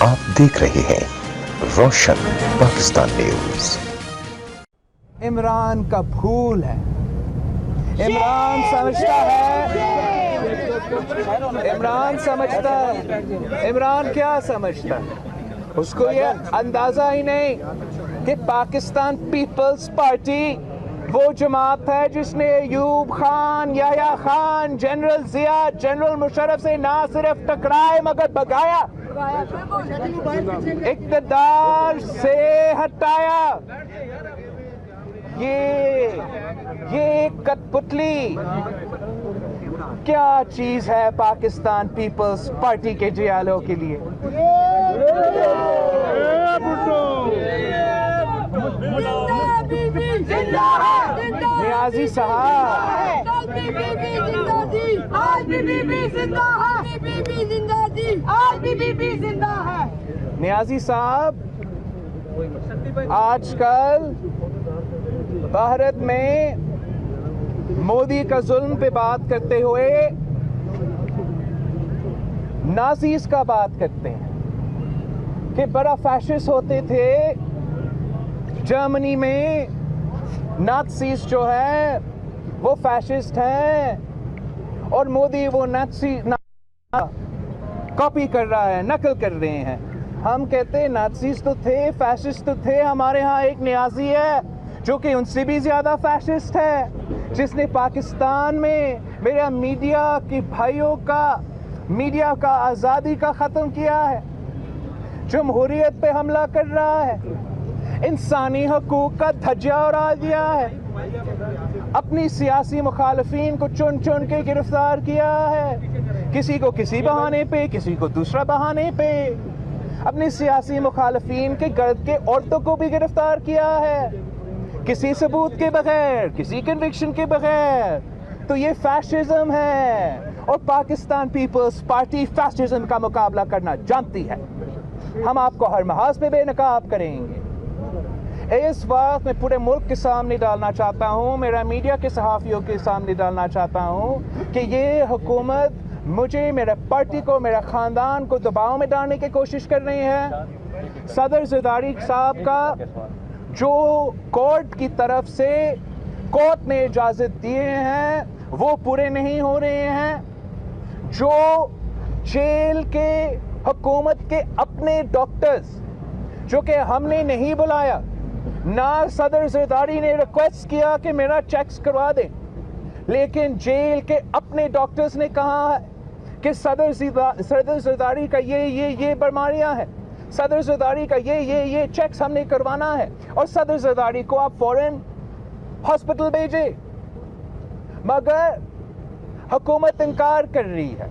آپ دیکھ رہے ہیں روشن پاکستان نیوز۔ عمران کا پھول ہے، عمران سمجھتا ہے، عمران کیا سمجھتا ہے؟ اس کو یہ اندازہ ہی نہیں کہ پاکستان پیپلز پارٹی وہ جماعت ہے جس نے ایوب خان، یحییٰ خان، جنرل ضیاء، جنرل مشرف سے نہ صرف ٹکرائے مگر بھگایا، اقتدار سے ہٹایا۔ یہ ایک کٹ پتلی کیا چیز ہے پاکستان پیپلز پارٹی کے جیالوں کے لیے؟ نیازی صاحب، نیازی صاحب، آج کل بھارت میں مودی کا ظلم پہ بات کرتے ہوئے نازیز کا بات کرتے ہیں کہ بڑا فیشسٹ ہوتے تھے جرمنی میں، نازیز جو ہے وہ فیشسٹ ہیں اور مودی وہ نازی کاپی کر رہا ہے، نقل کر رہے ہیں۔ ہم کہتے ہیں نازیز تو تھے، فیشسٹ تو تھے، ہمارے ہاں ایک نیازی ہے جو کہ ان سے بھی زیادہ فیشسٹ ہے، جس نے پاکستان میں میرا میڈیا کی بھائیوں کا، میڈیا کا آزادی کا ختم کیا ہے، جمہوریت پہ حملہ کر رہا ہے، انسانی حقوق کا دھجا اڑا دیا ہے، اپنی سیاسی مخالفین کو چن چن کے گرفتار کیا ہے، کسی کو کسی بہانے پہ، کسی کو دوسرا بہانے پہ، اپنی سیاسی مخالفین کے گرد کے عورتوں کو بھی گرفتار کیا ہے، کسی ثبوت کے بغیر، کسی کنوکشن کے بغیر۔ تو یہ فیشزم ہے اور پاکستان پیپلز پارٹی فیشزم کا مقابلہ کرنا جانتی ہے۔ ہم آپ کو ہر محاذ پہ بے نقاب کریں گے۔ اس وقت میں پورے ملک کے سامنے ڈالنا چاہتا ہوں، میرا میڈیا کے صحافیوں کے سامنے ڈالنا چاہتا ہوں کہ یہ حکومت مجھے، میرے پارٹی کو، میرا خاندان کو دباؤ میں ڈالنے کی کوشش کر رہی ہے۔ صدر زرداری صاحب کا جو کورٹ کی طرف سے کورٹ نے اجازت دیے ہیں وہ پورے نہیں ہو رہے ہیں۔ جو جیل کے حکومت کے اپنے ڈاکٹرز جو کہ ہم نے نہیں بلایا، نہ صدر زرداری نے ریکویسٹ کیا کہ میرا چیکس کروا دیں، لیکن جیل کے اپنے ڈاکٹرز نے کہا ہے کہ صدر زرداری کا یہ بیماریاں ہیں، صدر زرداری کا یہ چیکس ہم نے کروانا ہے، اور صدر زرداری کو آپ فوراً ہاسپٹل بھیجے، مگر حکومت انکار کر رہی ہے۔